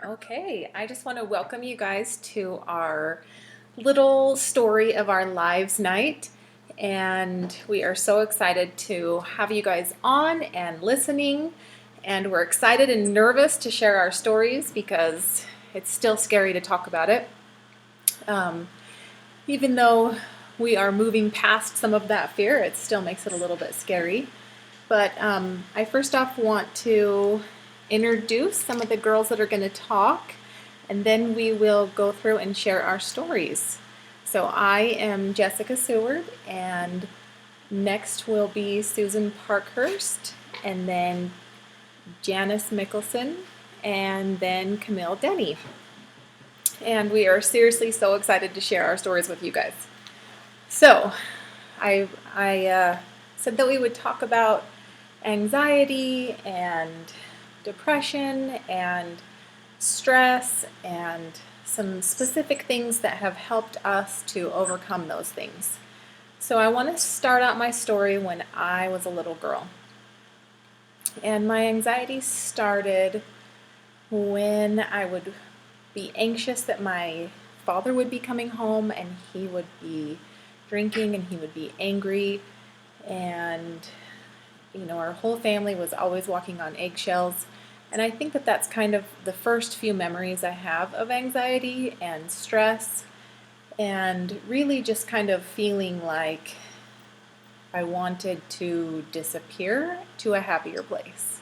Okay, I just want to welcome you guys to our little story of our lives night. And we are so excited to have you guys on and listening. And we're excited and nervous to share our stories because it's still scary to talk about it. Um, Even though we are moving past some of that fear, it still makes it a little bit scary. But I first off want to introduce some of the girls that are going to talk, and then we will go through and share our stories. So I am Jessica Seward, and next will be Susan Parkhurst, and then Janice Mickelson, and then Camille Denny. And we are seriously so excited to share our stories with you guys. So I said that we would talk about anxiety and depression and stress and some specific things that have helped us to overcome those things. So I want to start out my story when I was a little girl. And my anxiety started when I would be anxious that my father would be coming home and he would be drinking and he would be angry, and our whole family was always walking on eggshells. And I think that that's kind of the first few memories I have of anxiety and stress, and really just kind of feeling like I wanted to disappear to a happier place.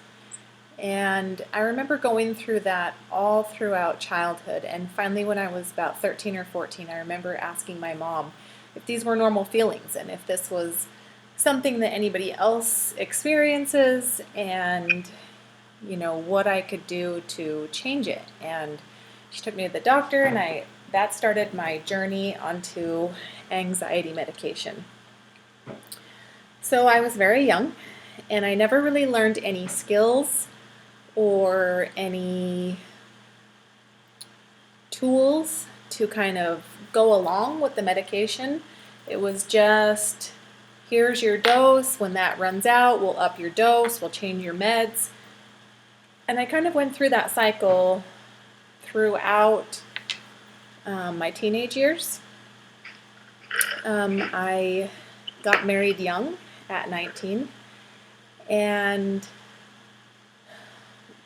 And I remember going through that all throughout childhood. And finally, when I was about 13 or 14, I remember asking my mom if these were normal feelings and if this was something that anybody else experiences, and what I could do to change it. And she took me to the doctor, and that started my journey onto anxiety medication. So I was very young, and I never really learned any skills or any tools to kind of go along with the medication. It was just, here's your dose. When that runs out, we'll up your dose, we'll change your meds. And I kind of went through that cycle throughout my teenage years. I got married young at 19 and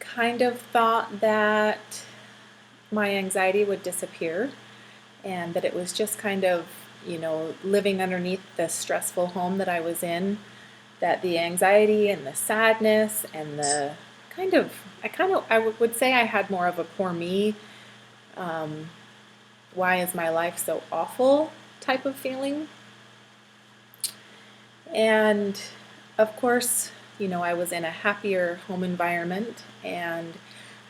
kind of thought that my anxiety would disappear and that it was just kind of, living underneath the stressful home that I was in, that the anxiety and the sadness and the I would say I had more of a poor me, why is my life so awful type of feeling. And of course, I was in a happier home environment, and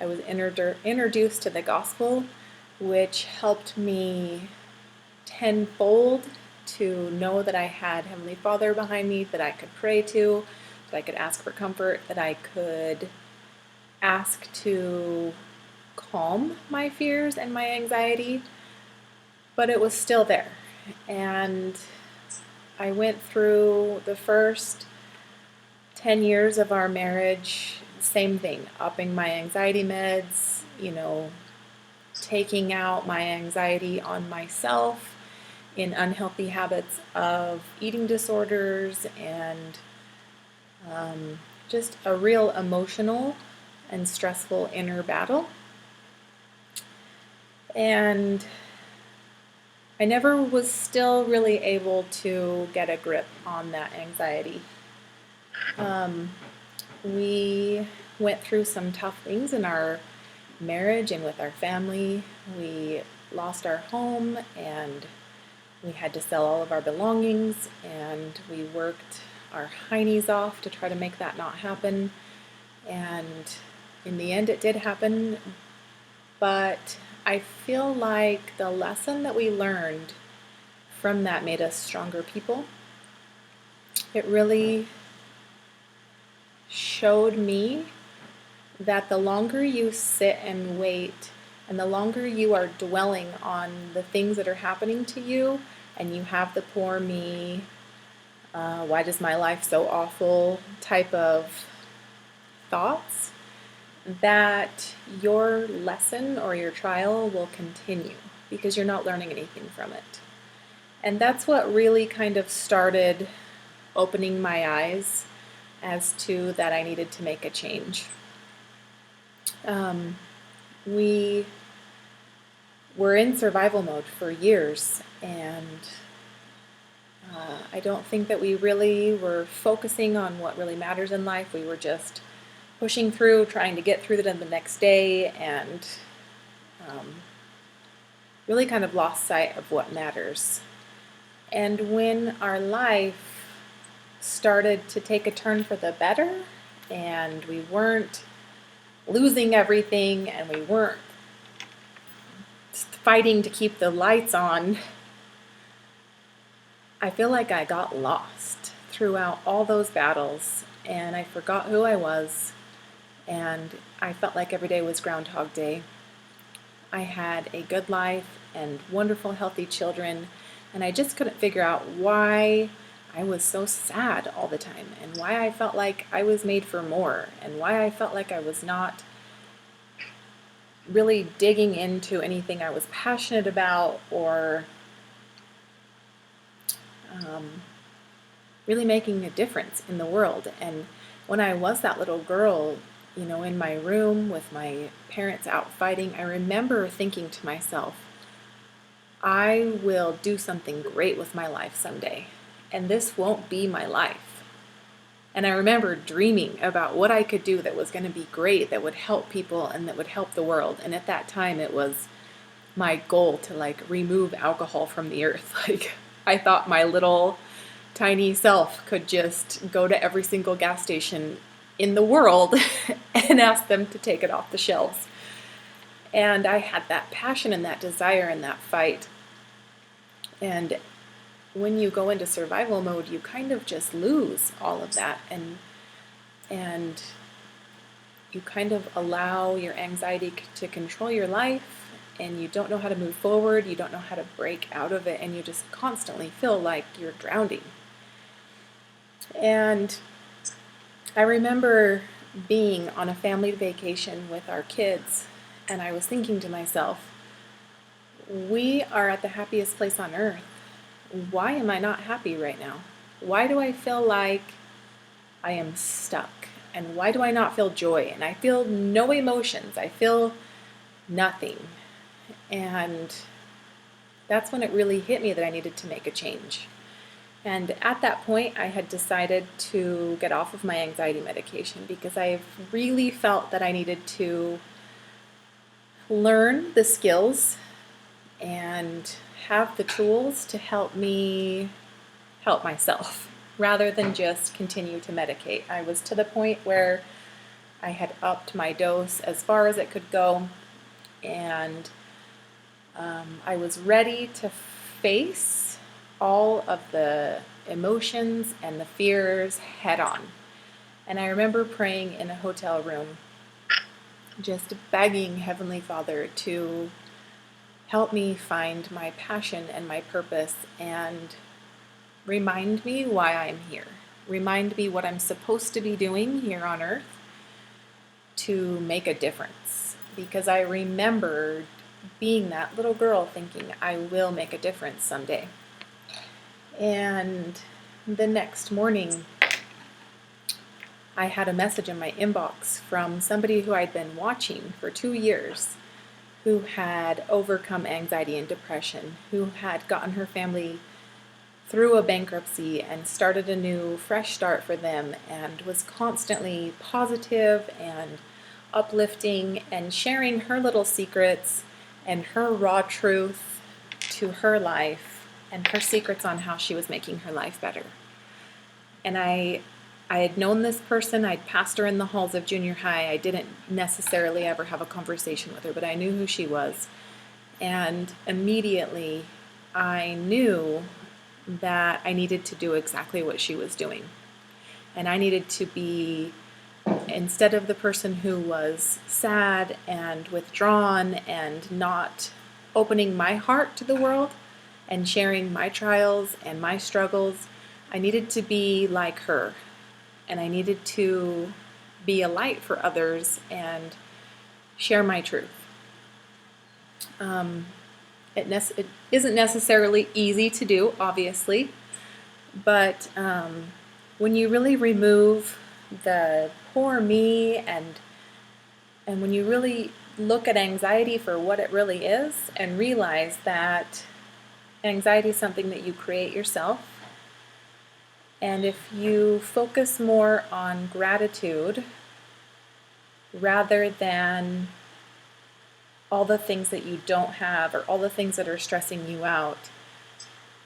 I was introduced to the gospel, which helped me tenfold to know that I had Heavenly Father behind me that I could pray to, that I could ask for comfort, that I could ask to calm my fears and my anxiety, but it was still there. And I went through the first 10 years of our marriage, same thing, upping my anxiety meds, taking out my anxiety on myself in unhealthy habits of eating disorders, and just a real emotional and stressful inner battle. And I never was still really able to get a grip on that anxiety. We went through some tough things in our marriage and with our family. We lost our home, and we had to sell all of our belongings, and we worked our heinies off to try to make that not happen. And in the end, it did happen. But I feel like the lesson that we learned from that made us stronger people. It really showed me that the longer you sit and wait, and the longer you are dwelling on the things that are happening to you, and you have the poor me, why does my life so awful type of thoughts, that your lesson or your trial will continue because you're not learning anything from it. And that's what really kind of started opening my eyes as to that I needed to make a change. We were in survival mode for years, and I don't think that we really were focusing on what really matters in life. We were just pushing through, trying to get through the next day, and really kind of lost sight of what matters. And when our life started to take a turn for the better, and we weren't losing everything, and we weren't fighting to keep the lights on, I feel like I got lost throughout all those battles, and I forgot who I was, and I felt like every day was Groundhog Day. I had a good life and wonderful, healthy children, and I just couldn't figure out why I was so sad all the time, and why I felt like I was made for more, and why I felt like I was not really digging into anything I was passionate about, or really making a difference in the world. And when I was that little girl, in my room with my parents out fighting, I remember thinking to myself, I will do something great with my life someday, and this won't be my life. And I remember dreaming about what I could do that was going to be great, that would help people and that would help the world. And at that time, it was my goal to remove alcohol from the earth. I thought my little tiny self could just go to every single gas station in the world and ask them to take it off the shelves. And I had that passion and that desire and that fight. And when you go into survival mode, you kind of just lose all of that, and you kind of allow your anxiety to control your life, and you don't know how to move forward, you don't know how to break out of it, and you just constantly feel like you're drowning. And I remember being on a family vacation with our kids, and I was thinking to myself, we are at the happiest place on earth. Why am I not happy right now? Why do I feel like I am stuck? And why do I not feel joy? And I feel no emotions. I feel nothing. And that's when it really hit me that I needed to make a change. And at that point, I had decided to get off of my anxiety medication because I really felt that I needed to learn the skills and have the tools to help me help myself rather than just continue to medicate. I was to the point where I had upped my dose as far as it could go, and I was ready to face all of the emotions and the fears head on. And I remember praying in a hotel room, just begging Heavenly Father to help me find my passion and my purpose, and remind me why I'm here. Remind me what I'm supposed to be doing here on earth to make a difference. Because I remembered being that little girl thinking, I will make a difference someday. And the next morning, I had a message in my inbox from somebody who I'd been watching for 2 years, who had overcome anxiety and depression, who had gotten her family through a bankruptcy and started a new, fresh start for them, and was constantly positive and uplifting and sharing her little secrets and her raw truth to her life and her secrets on how she was making her life better. And I had known this person. I'd passed her in the halls of junior high. I didn't necessarily ever have a conversation with her, but I knew who she was. And immediately I knew that I needed to do exactly what she was doing. And I needed to be, instead of the person who was sad and withdrawn and not opening my heart to the world and sharing my trials and my struggles, I needed to be like her. And I needed to be a light for others and share my truth. It isn't necessarily easy to do, obviously, but when you really remove the poor me and when you really look at anxiety for what it really is and realize that anxiety is something that you create yourself, and if you focus more on gratitude rather than all the things that you don't have or all the things that are stressing you out,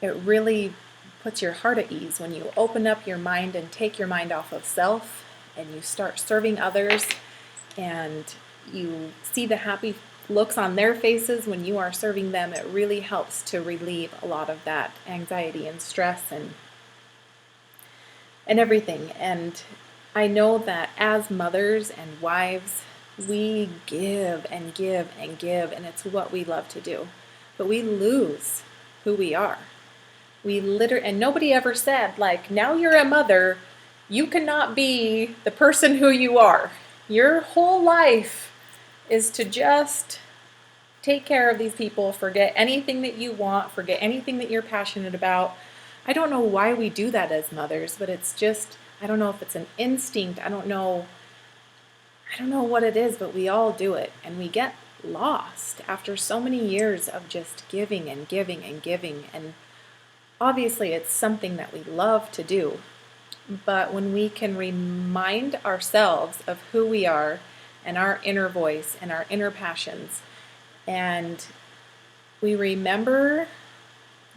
it really puts your heart at ease when you open up your mind and take your mind off of self and you start serving others and you see the happy looks on their faces when you are serving them. It really helps to relieve a lot of that anxiety and stress and everything. And I know that as mothers and wives, we give and give and give, and it's what we love to do. But we lose who we are. And nobody ever said, like, now you're a mother, you cannot be the person who you are. Your whole life is to just take care of these people, forget anything that you want, forget anything that you're passionate about. I don't know why we do that as mothers, but it's just, I don't know if it's an instinct, I don't know what it is, but we all do it, and we get lost after so many years of just giving and giving and giving. And obviously it's something that we love to do, but when we can remind ourselves of who we are and our inner voice and our inner passions, and we remember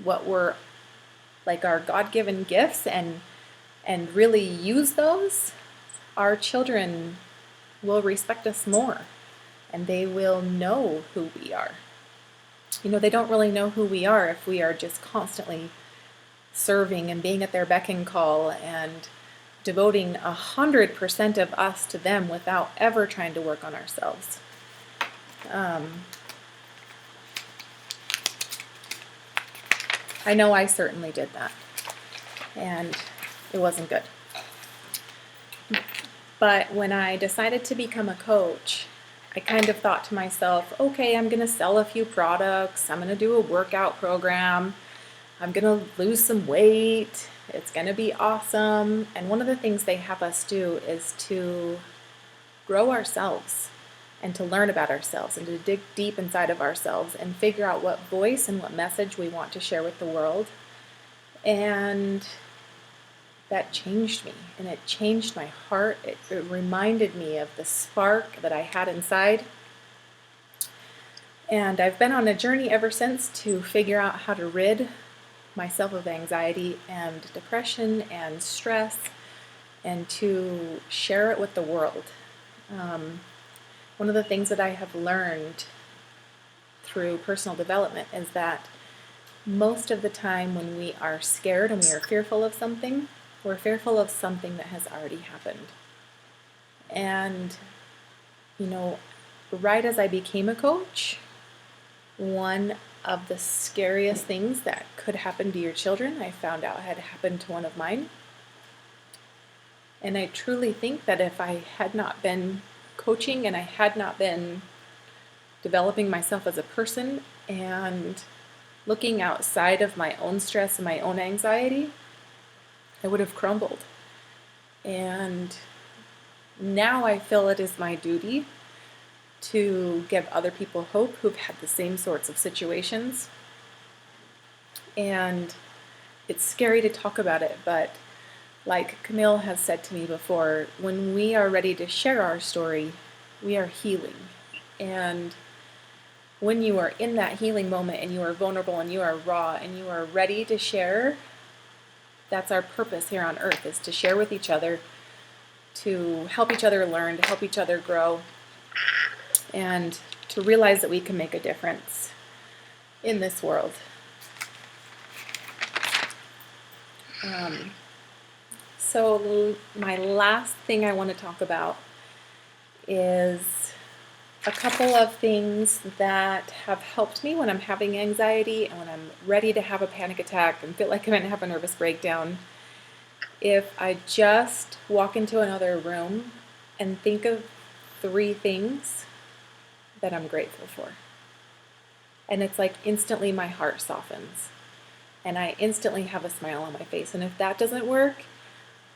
what were like our God-given gifts and really use those, our children will respect us more and they will know who we are. You know, they don't really know who we are if we are just constantly serving and being at their beck and call and devoting 100% of us to them without ever trying to work on ourselves. I know I certainly did that, and it wasn't good. But when I decided to become a coach, I kind of thought to myself, okay, I'm going to sell a few products, I'm going to do a workout program, I'm going to lose some weight, it's going to be awesome. And one of the things they have us do is to grow ourselves and to learn about ourselves and to dig deep inside of ourselves and figure out what voice and what message we want to share with the world. And that changed me, and it changed my heart. It reminded me of the spark that I had inside. And I've been on a journey ever since to figure out how to rid myself of anxiety and depression and stress and to share it with the world. One of the things that I have learned through personal development is that most of the time when we are scared and we are fearful of something, we're fearful of something that has already happened. And, you know, right as I became a coach, one of the scariest things that could happen to your children, I found out had happened to one of mine. And I truly think that if I had not been coaching and I had not been developing myself as a person and looking outside of my own stress and my own anxiety, I would have crumbled. And now I feel it is my duty to give other people hope who've had the same sorts of situations. And it's scary to talk about it, but like Camille has said to me before, when we are ready to share our story, we are healing. And when you are in that healing moment and you are vulnerable and you are raw and you are ready to share, that's our purpose here on earth, is to share with each other, to help each other learn, to help each other grow, and to realize that we can make a difference in this world. So my last thing I want to talk about is a couple of things that have helped me when I'm having anxiety and when I'm ready to have a panic attack and feel like I'm going to have a nervous breakdown. If I just walk into another room and think of 3 things that I'm grateful for. And it's like instantly my heart softens and I instantly have a smile on my face. And if that doesn't work,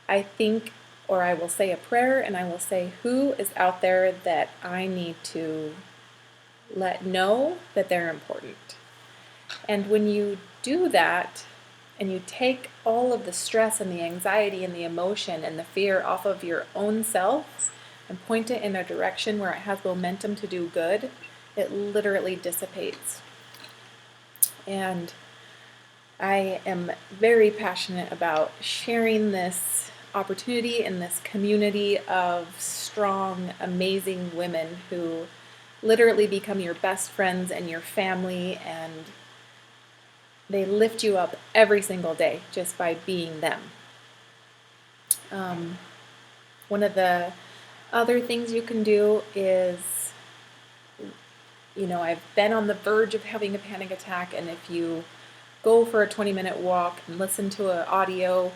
I think, or I will say a prayer and I will say, who is out there that I need to let know that they're important? And when you do that and you take all of the stress and the anxiety and the emotion and the fear off of your own self and point it in a direction where it has momentum to do good, it literally dissipates. And I am very passionate about sharing this opportunity in this community of strong, amazing women who literally become your best friends and your family, and they lift you up every single day just by being them. One of the other things you can do is, I've been on the verge of having a panic attack, and if you go for a 20-minute walk and listen to an audio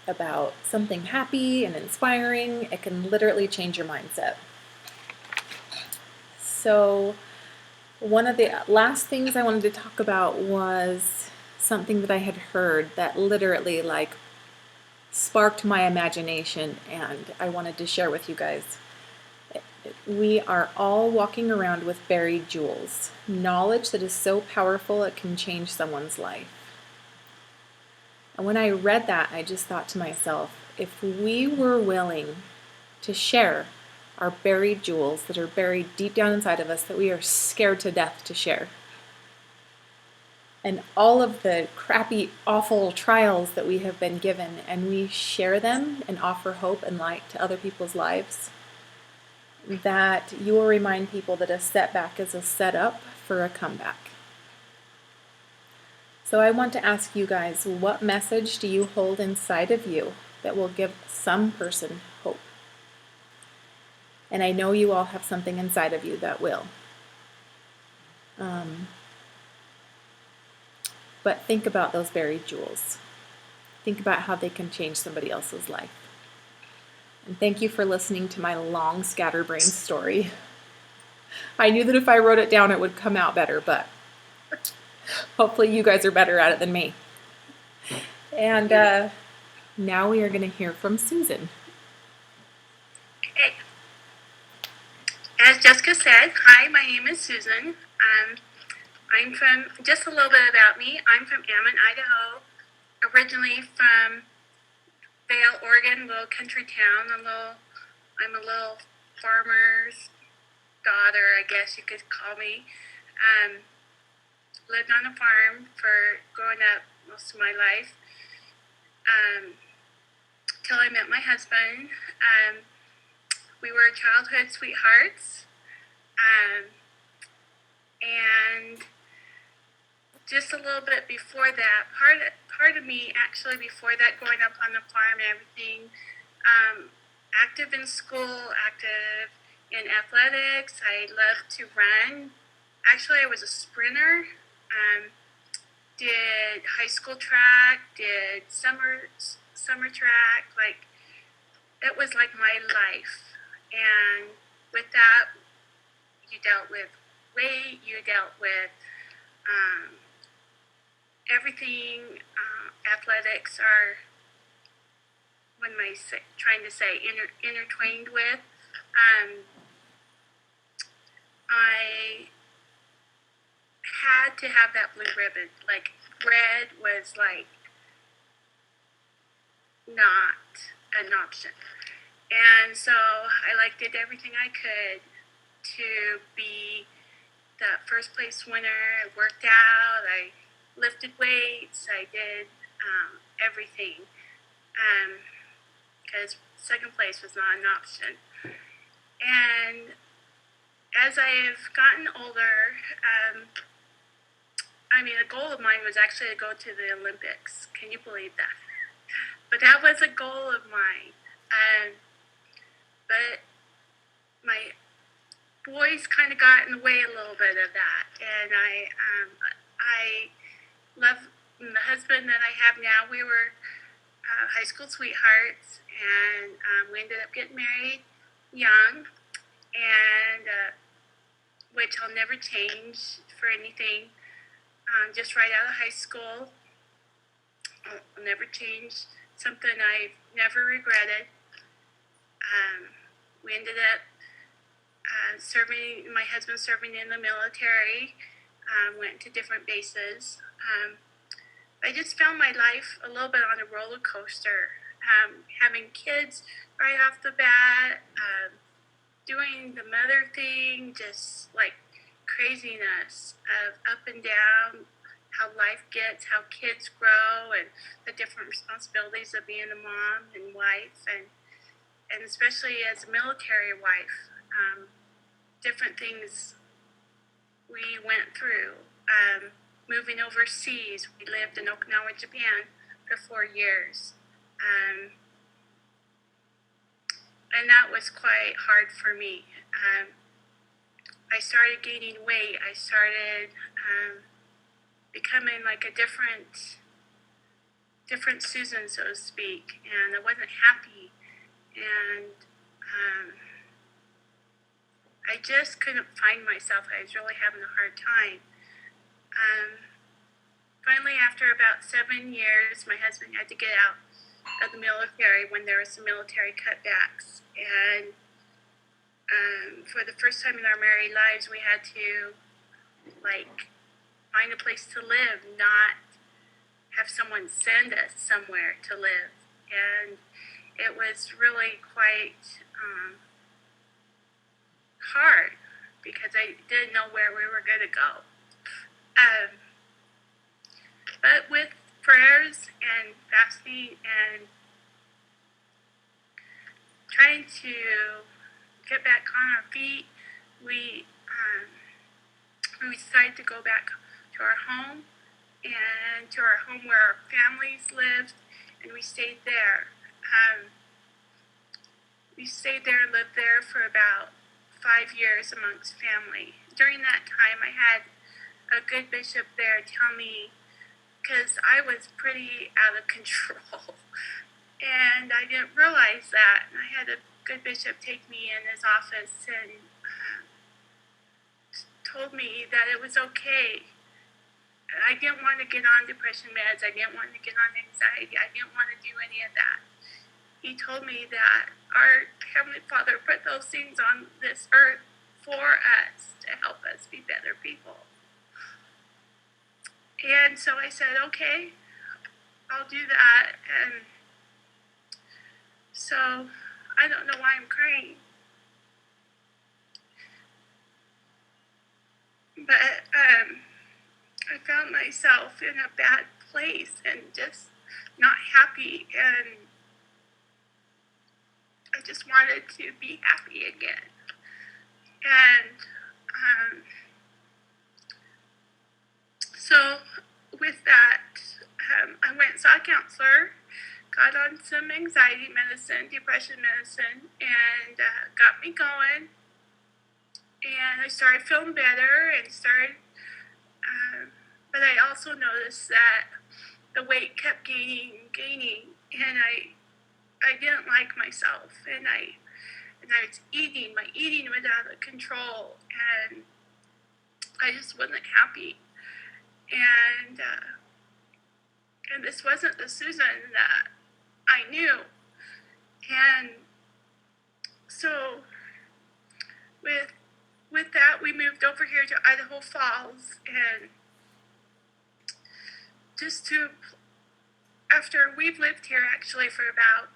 about something happy and inspiring, it can literally change your mindset. So one of the last things I wanted to talk about was something that I had heard that literally sparked my imagination, and I wanted to share with you guys. We are all walking around with buried jewels, knowledge that is so powerful it can change someone's life. And when I read that, I just thought to myself, if we were willing to share our buried jewels that are buried deep down inside of us that we are scared to death to share, and all of the crappy, awful trials that we have been given, and we share them and offer hope and light to other people's lives, that you will remind people that a setback is a setup for a comeback. So I want to ask you guys, what message do you hold inside of you that will give some person hope? And I know you all have something inside of you that will. But think about those buried jewels. Think about how they can change somebody else's life. And thank you for listening to my long scatterbrain story. I knew that if I wrote it down, it would come out better, but hopefully you guys are better at it than me. And now we are going to hear from Susan. Okay. As Jessica said, hi, my name is Susan. I'm from, just a little bit about me, I'm from Ammon, Idaho, originally from Vale, Oregon, little country town. I'm a little farmer's daughter, I guess you could call me. Lived on a farm for growing up most of my life, till I met my husband. We were childhood sweethearts, and just a little bit before that, part of me actually before that, growing up on the farm and everything, active in school, active in athletics. I loved to run. Actually, I was a sprinter. Did high school track, did summer track. Like, it was like my life. And with that, you dealt with weight, you dealt with everything. Athletics are, what am I trying to say, intertwined with. I had to have that blue ribbon. Like, red was like not an option. And so I did everything I could to be that first place winner. I worked out, I lifted weights, I did everything, because second place was not an option. And as I have gotten older, a goal of mine was actually to go to the Olympics. Can you believe that? But that was a goal of mine. But my boys kind of got in the way a little bit of that. And I love the husband that I have now. We were high school sweethearts, and we ended up getting married young, and which I'll never change for anything. Just right out of high school, I'll never change something I've never regretted. We ended up serving. My husband serving in the military. Went to different bases. I just found my life a little bit on a roller coaster. Having kids right off the bat, doing the mother thing, just like craziness of up and down, how life gets, how kids grow, and the different responsibilities of being a mom and wife, and especially as a military wife, different things we went through. Moving overseas, we lived in Okinawa, Japan for 4 years. And that was quite hard for me. I started gaining weight. I started becoming like a different Susan, so to speak, and I wasn't happy. And I just couldn't find myself. I was really having a hard time. Finally, after about 7 years, my husband had to get out of the military when there was some military cutbacks. And for the first time in our married lives, we had to find a place to live, not have someone send us somewhere to live. And it was really quite hard because I didn't know where we were going to go. But with prayers and fasting and trying to get back on our feet, we decided to go back to our home and to our home where our families lived, and we stayed there. We stayed there and lived there for about 5 years amongst family. During that time, I had a good bishop there tell me, because I was pretty out of control, and I didn't realize that. And I had a good bishop take me in his office and told me that it was okay. I didn't want to get on depression meds. I didn't want to get on anxiety. I didn't want to do any of that. He told me that our Heavenly Father put those things on this earth for us to help us be better people. And so I said, okay, I'll do that. And so I don't know why I'm crying. But I found myself in a bad place and just not happy. And I just wanted to be happy again. And so with that, I went and saw a counselor, got on some anxiety medicine, depression medicine, and got me going. And I started feeling better and but I also noticed that the weight kept gaining, and I didn't like myself, and I was eating. My eating was out of control, and I just wasn't happy. And this wasn't the Susan that I knew. And so with that, we moved over here to Idaho Falls, and after we've lived here actually for about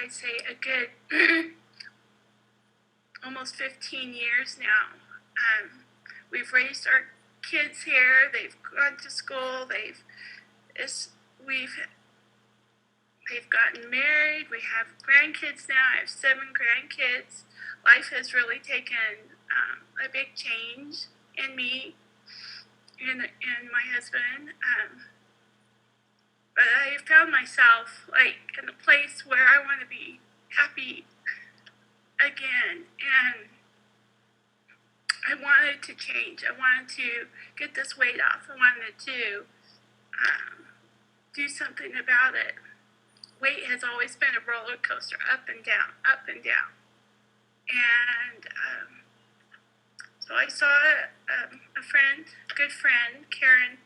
I'd say a good almost 15 years now. We've raised our kids here. They've gone to school. They've gotten married. We have grandkids now. I have 7 grandkids. Life has really taken a big change in me and my husband. But I found myself in a place where I want to be happy again, and I wanted to change. I wanted to get this weight off. I wanted to do something about it. Weight has always been a roller coaster, up and down, up and down. And so I saw a friend, good friend, Karen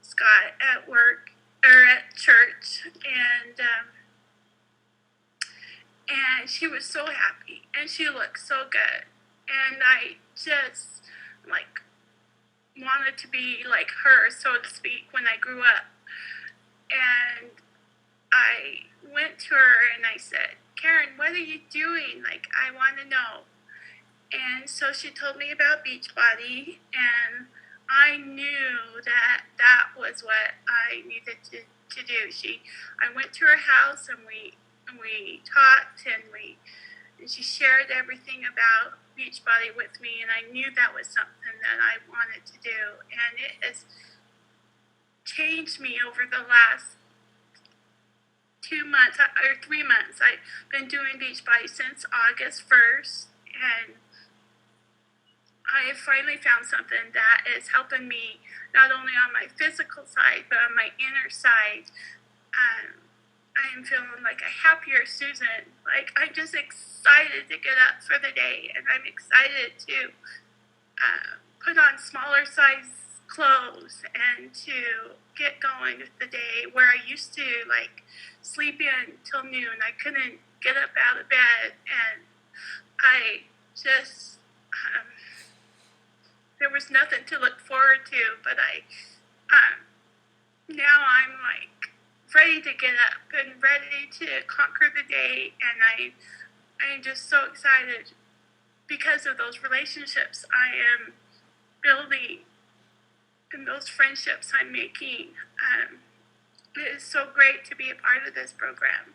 Scott, at work or at church, and she was so happy, and she looked so good, and I just like wanted to be like her, so to speak, when I grew up. And I went to her and I said, Karen, what are you doing? Like, I want to know. And so she told me about Beachbody, and I knew that that was what I needed to do. I went to her house, and we talked, and she shared everything about Beachbody with me, and I knew that was something that I wanted to do. And it has changed me over the last 2 months or 3 months. I've been doing Beachbody since August 1st, and I have finally found something that is helping me not only on my physical side, but on my inner side. I am feeling like a happier Susan. Like, I'm just excited to get up for the day, and I'm excited to put on smaller size clothes and to get going with the day, where I used to like sleep in till noon. I couldn't get up out of bed, and I just there was nothing to look forward to. But now I'm like ready to get up and ready to conquer the day, and I'm just so excited because of those relationships I am building and those friendships I'm making. It is so great to be a part of this program.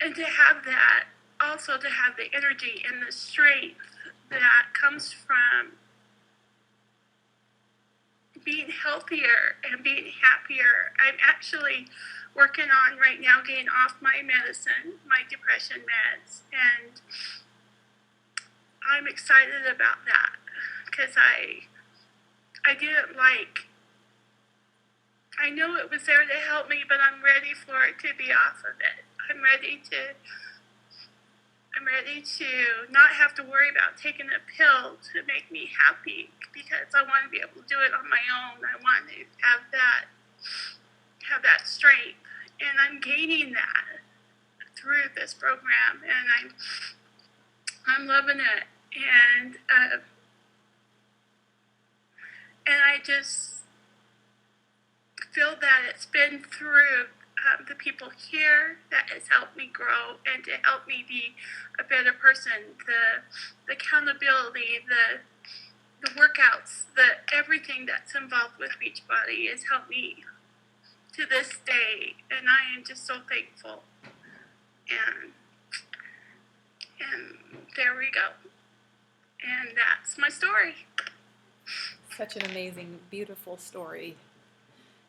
And to have that, also to have the energy and the strength that comes from being healthier and being happier. I'm actually working on right now getting off my medicine, my depression meds, and I'm excited about that because I didn't like, I know it was there to help me, but I'm ready for it to be off of it. I'm ready to not have to worry about taking a pill to make me happy, because I want to be able to do it on my own. I want to have that strength, and I'm gaining that through this program, and I'm loving it, and I just feel that it's been through the people here that has helped me grow and to help me be a better person. The accountability, the workouts, everything that's involved with Beachbody has helped me to this day, and I am just so thankful. And there we go. And that's my story. Such an amazing, beautiful story.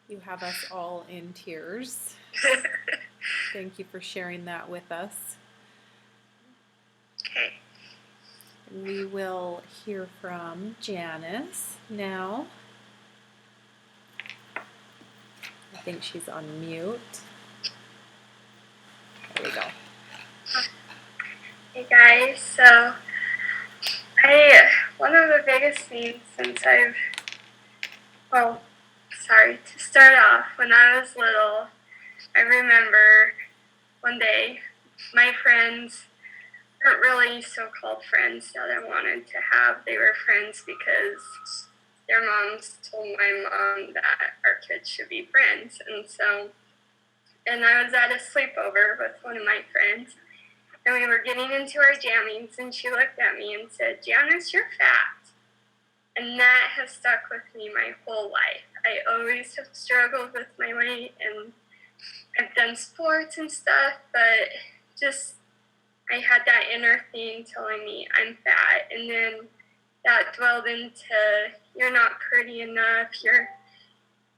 You have us all in tears. Thank you for sharing that with us. Okay. We will hear from Janice now. I think she's on mute. There we go. Hey guys, so one of the biggest things since to start off, when I was little, I remember one day my friends weren't really so-called friends that I wanted to have. They were friends because their moms told my mom that our kids should be friends. And I was at a sleepover with one of my friends, and we were getting into our jammings, and she looked at me and said, Janice, you're fat. And that has stuck with me my whole life. I always have struggled with my weight, and I've done sports and stuff, but just I had that inner thing telling me I'm fat. And then that dwelled into, you're not pretty enough,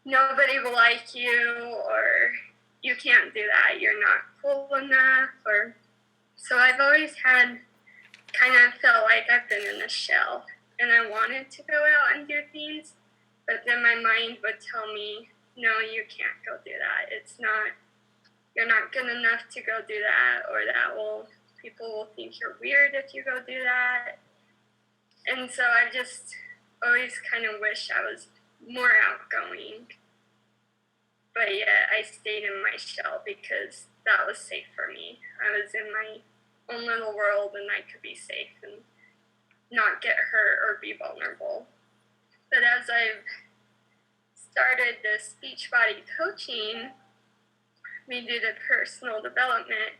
nobody will like you, or you can't do that, you're not cool enough, so I've always kind of felt like I've been in a shell, and I wanted to go out and do things, But then my mind would tell me, no, you can't go do that. You're not good enough to go do that, or people will think you're weird if you go do that. And so I just always kind of wish I was more outgoing. But yet I stayed in my shell because that was safe for me. I was in my own little world and I could be safe and not get hurt or be vulnerable. But as I've started the speech body coaching, we do the personal development.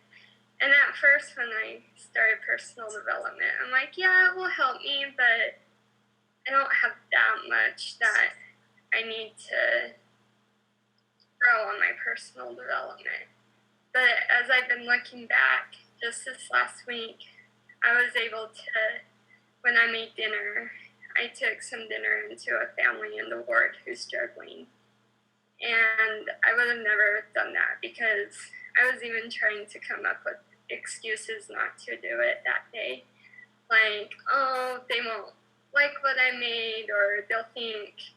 And at first, when I started personal development, I'm like, yeah, it will help me, but I don't have that much that I need to grow on my personal development. But as I've been looking back, just this last week, I was able to, when I made dinner, I took some dinner into a family in the ward who's struggling. And I would have never done that because I was even trying to come up with excuses not to do it that day. Like, oh, they won't like what I made, or they'll think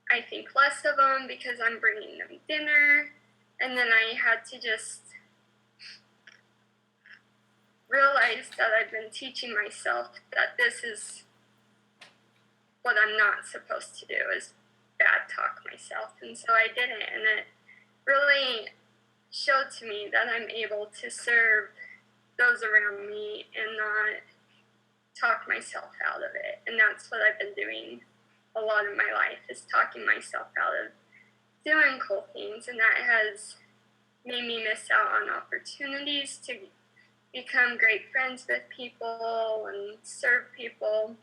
I think less of them because I'm bringing them dinner. And then I had to just realize that I've been teaching myself that this is what I'm not supposed to do, is bad talk myself. And so I didn't, and it really showed to me that I'm able to serve those around me and not talk myself out of it. And that's what I've been doing a lot of my life, is talking myself out of doing cool things, and that has made me miss out on opportunities to become great friends with people and serve people.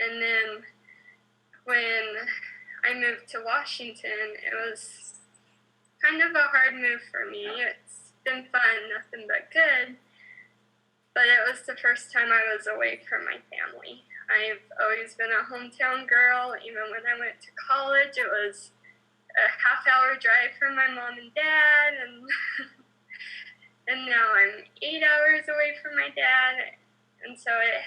And then when I moved to Washington, it was kind of a hard move for me. It's been fun, nothing but good, but it was the first time I was away from my family. I've always been a hometown girl. Even when I went to college, it was a half-hour drive from my mom and dad, and and now I'm 8 hours away from my dad, and so it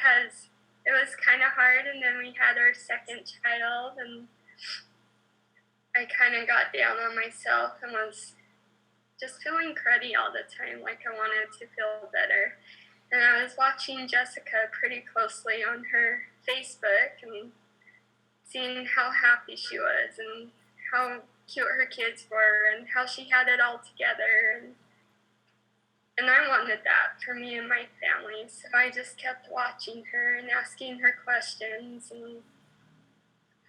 was kind of hard. And then we had our second child, and I kind of got down on myself and was just feeling cruddy all the time, like I wanted to feel better. And I was watching Jessica pretty closely on her Facebook and seeing how happy she was and how cute her kids were and how she had it all together. And I wanted that for me and my family. So I just kept watching her and asking her questions. And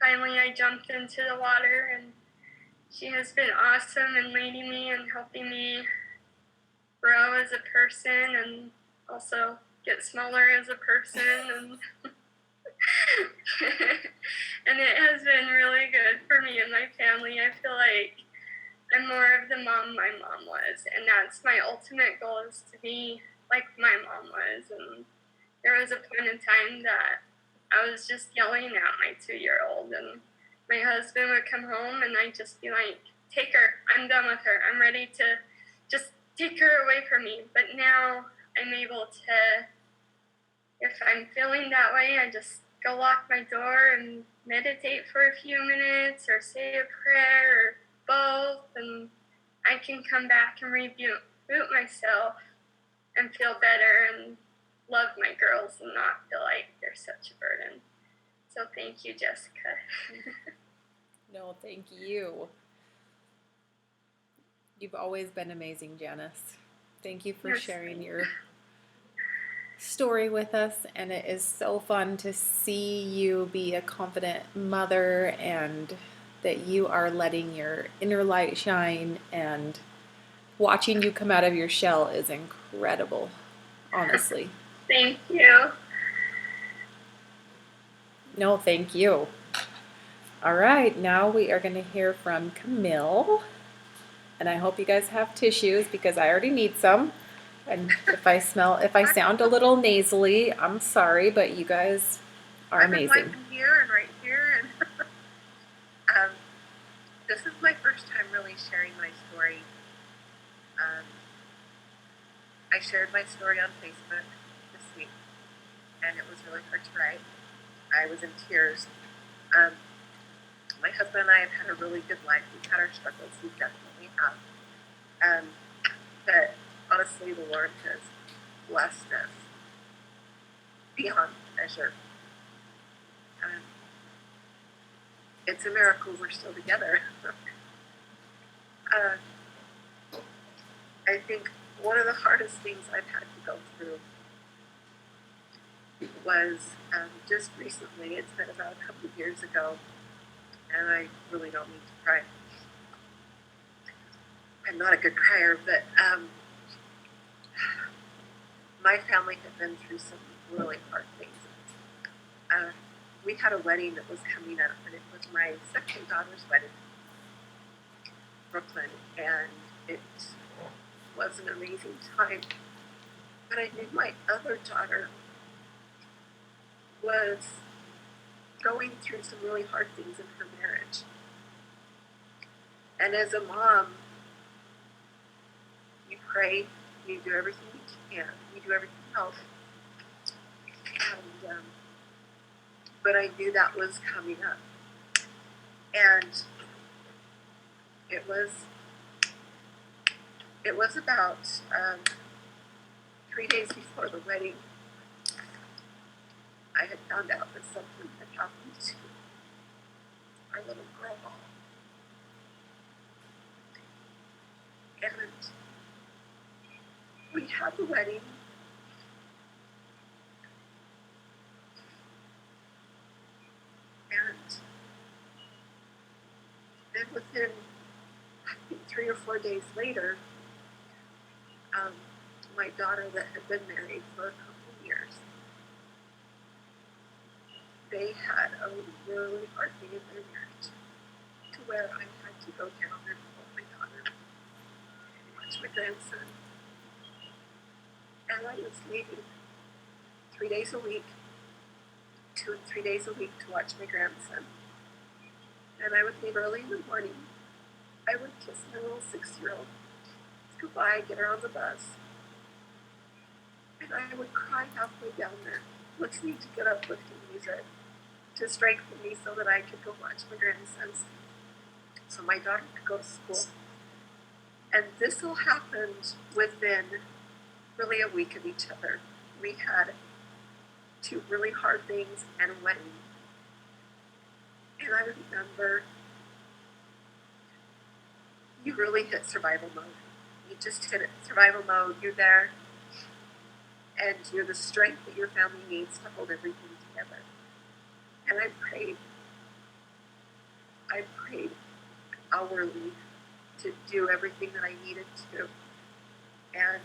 finally I jumped into the water, and she has been awesome in leading me and helping me grow as a person and also get smaller as a person. And and it has been really good for me and my family. I feel like I'm more of the mom my mom was, and that's my ultimate goal, is to be like my mom was. And there was a point in time that I was just yelling at my 2-year-old, and my husband would come home and I'd just be like, take her, I'm done with her, I'm ready to just take her away from me. But now I'm able to, if I'm feeling that way, I just go lock my door and meditate for a few minutes or say a prayer or both, and I can come back and reboot myself and feel better and love my girls and not feel like they're such a burden. So thank you, Jessica. No, thank you. You've always been amazing, Janice. Thank you for sharing your story with us, and it is so fun to see you be a confident mother and that you are letting your inner light shine, and watching you come out of your shell is incredible, honestly. Thank you. No, thank you. All right, now we are going to hear from Camille, and I hope you guys have tissues because I already need some. And if I sound a little nasally, I'm sorry, but you guys are amazing. I'm here and right here, and this is my first time really sharing my story. I shared my story on Facebook this week, and it was really hard to write. I was in tears. My husband and I have had a really good life. We've had our struggles, we definitely have. But honestly, the Lord has blessed us beyond measure. It's a miracle we're still together. I think one of the hardest things I've had to go through was just recently. It's been about a couple of years ago, and I really don't need to cry. I'm not a good crier, but my family had been through some really hard things. We had a wedding that was coming up, and it was my second daughter's wedding in Brooklyn, and it was an amazing time. But I knew my other daughter was going through some really hard things in her marriage. And as a mom, you pray, you do everything you can, you do everything else. And, but I knew that was coming up. And it was about 3 days before the wedding, I had found out that something had happened to our little girl. And we had the wedding. And then within, I think, 3 or 4 days later, my daughter that had been married for a couple of years, they had a really hard thing in their marriage to where I had to go down and hold my daughter and watch my grandson. And I was leaving 3 days a week, 2 and 3 days a week to watch my grandson. And I would leave early in the morning. I would kiss my little 6-year-old goodbye, get her on the bus. And I would cry halfway down there, listening to good uplifting music to strengthen me so that I could go watch my grandsons, so my daughter could go to school. And this all happened within really a week of each other. We had 2 really hard things and a wedding. And I remember you really hit survival mode. You just hit it, survival mode. You're there, and you're the strength that your family needs to hold everything together. And I prayed hourly to do everything that I needed to. And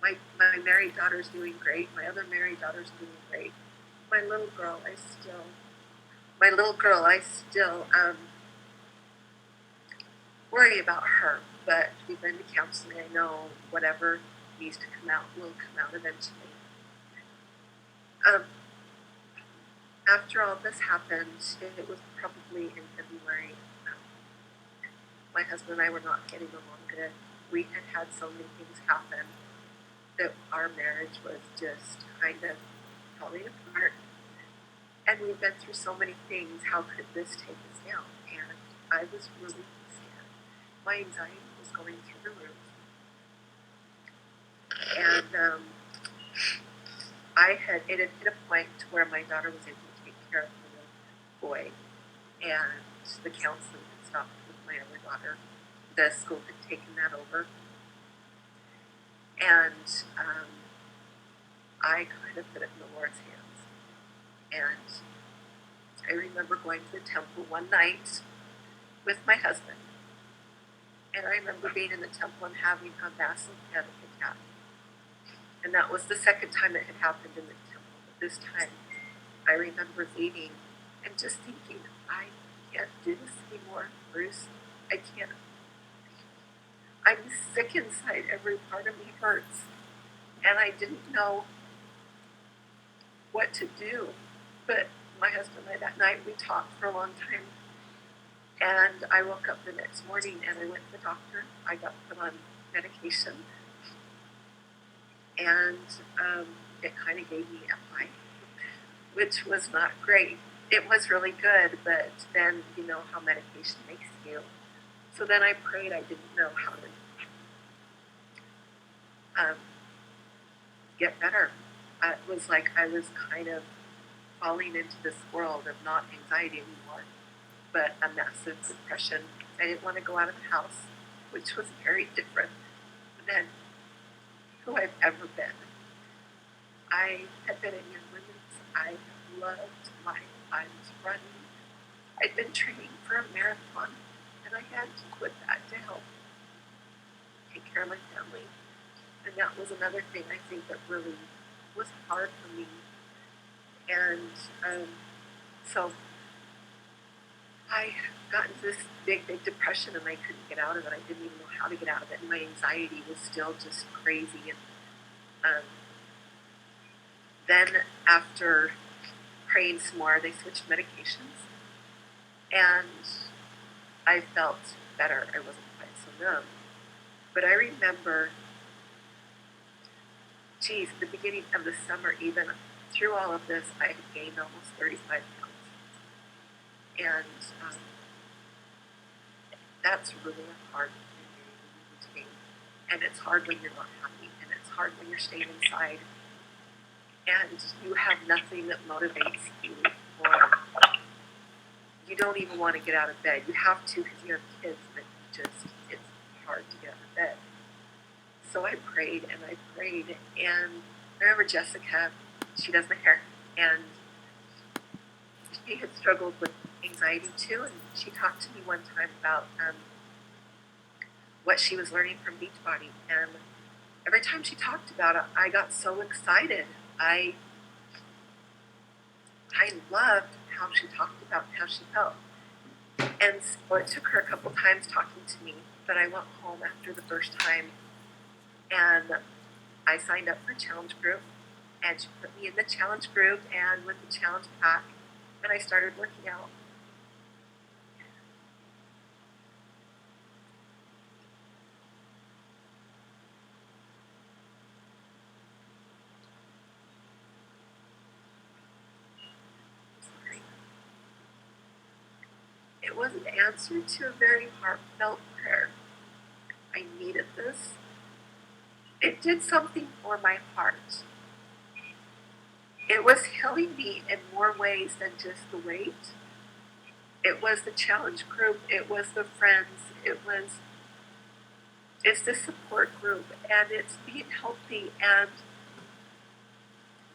my married daughter's doing great. My other married daughter's doing great. My little girl, I still worry about her. But we've been to counseling. I know whatever needs to come out will come out eventually. After all this happened, it was probably in February. My husband and I were not getting along good. We had so many things happen that our marriage was just kind of falling apart. And we've been through so many things. How could this take us down? And I was really scared. My anxiety was going through the roof. And it had hit a point where my daughter was able to take care of the little boy, and the counseling had stopped with my other daughter. The school had taken that over. And I kind of put it in the Lord's hands. And I remember going to the temple one night with my husband. And I remember being in the temple and having a massive panic attack. And that was the second time it had happened in the temple. But this time, I remember leaving and just thinking, I can't do this anymore, Bruce. I can't. I'm sick inside. Every part of me hurts. And I didn't know what to do. But my husband and I that night, we talked for a long time. And I woke up the next morning and I went to the doctor. I got put on medication. And it kind of gave me a high, which was not great. it was really good, but then you know how medication makes you. So then I prayed. I didn't know how to get better. It was like I was kind of falling into this world of not anxiety anymore, but a massive depression. I didn't want to go out of the house, which was very different than who I've ever been. I had been in young women's. I loved life. I was running. I'd been training for a marathon, and I had to quit that to help take care of my family. And that was another thing I think that really was hard for me. And so I got into this big depression, and I couldn't get out of it. I didn't even know how to get out of it. And my anxiety was still just crazy. And then after praying some more, they switched medications, and I felt better. I wasn't quite so numb. But I remember, at the beginning of the summer, even through all of this, I had gained almost 35 pounds. And that's really a hard thing to gain. And it's hard when you're not happy, and it's hard when you're staying inside, and you have nothing that motivates you, or you don't even want to get out of bed. You have to because you have kids, but it's hard to get out of bed. So I prayed and I prayed, and I remember Jessica, she does my hair, and she had struggled with anxiety too, and she talked to me one time about what she was learning from Beachbody, and every time she talked about it, I got so excited. I loved how she talked about how she felt. And so it took her a couple times talking to me, but I went home after the first time, and I signed up for a challenge group, and she put me in the challenge group and with the challenge pack, and I started working out. It was an answer to a very heartfelt prayer. I needed this. It did something for my heart. It was healing me in more ways than just the weight. It was the challenge group. It was the friends. It's the support group, and it's being healthy, and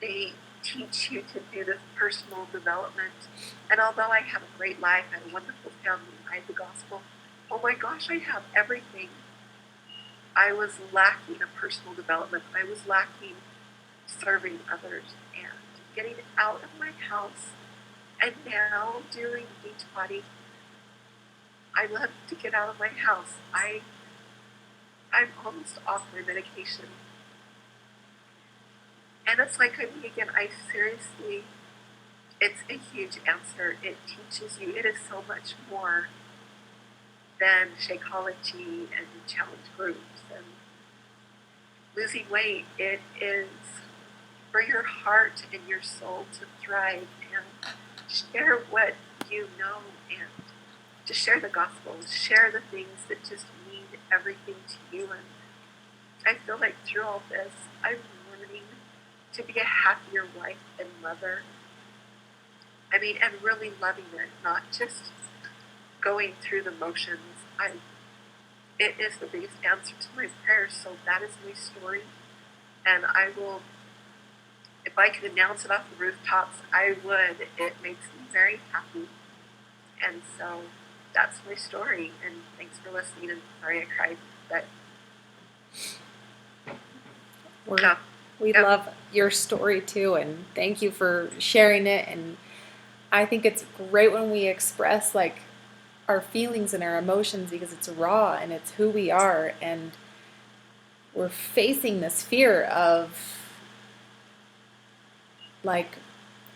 they teach you to do this personal development. And although I have a great life and a wonderful family, I have the gospel, oh my gosh, I have everything. I was lacking a personal development. I was lacking serving others and getting out of my house. And now doing Beachbody, I love to get out of my house. I'm almost off my medication. And it's like I mean, again, it's a huge answer. It teaches you, it is so much more than Shakeology and challenge groups and losing weight. It is for your heart and your soul to thrive and share what you know, and to share the gospel, share the things that just mean everything to you. And I feel like through all this, I'm learning to be a happier wife and mother. I mean, and really loving it, not just going through the motions. It is the biggest answer to my prayers. So that is my story, and I will, if I could announce it off the rooftops, I would. It makes me very happy, and so that's my story. And thanks for listening. And sorry I cried, but we love your story too, and thank you for sharing it. And I think it's great when we express like our feelings and our emotions, because it's raw and it's who we are, and we're facing this fear of like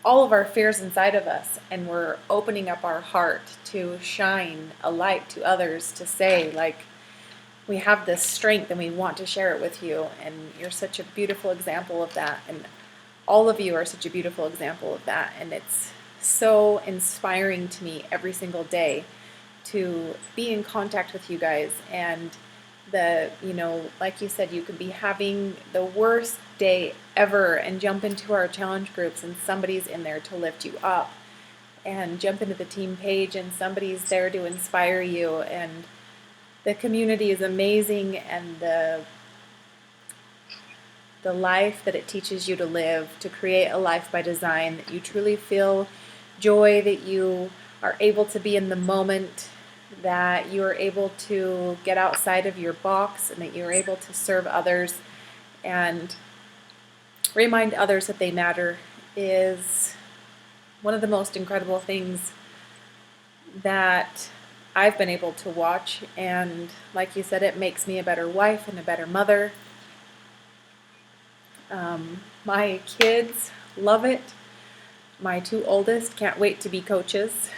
all of our fears inside of us, and we're opening up our heart to shine a light to others, to say like we have this strength and we want to share it with you. And you're such a beautiful example of that, and all of you are such a beautiful example of that. And it's so inspiring to me every single day to be in contact with you guys. And like you said, you could be having the worst day ever and jump into our challenge groups and somebody's in there to lift you up, and jump into the team page and somebody's there to inspire you. And the community is amazing, and the life that it teaches you to live, to create a life by design, that you truly feel joy, that you are able to be in the moment, that you are able to get outside of your box, and that you're able to serve others and remind others that they matter, is one of the most incredible things that I've been able to watch. And like you said, it makes me a better wife and a better mother. My kids love it. My two oldest can't wait to be coaches,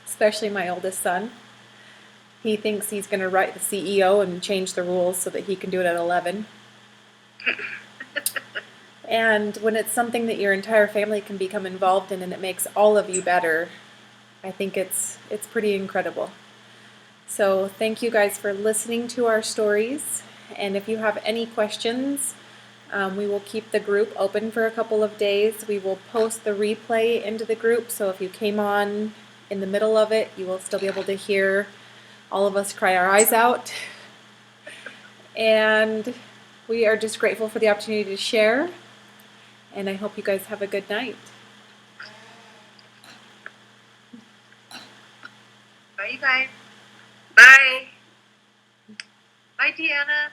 especially my oldest son. He thinks he's going to write the CEO and change the rules so that he can do it at 11. And when it's something that your entire family can become involved in and it makes all of you better, I think it's pretty incredible. So thank you guys for listening to our stories. And if you have any questions, we will keep the group open for a couple of days. We will post the replay into the group, so if you came on in the middle of it, you will still be able to hear all of us cry our eyes out. And we are just grateful for the opportunity to share. And I hope you guys have a good night. Bye, you guys. Bye. Bye, Deanna.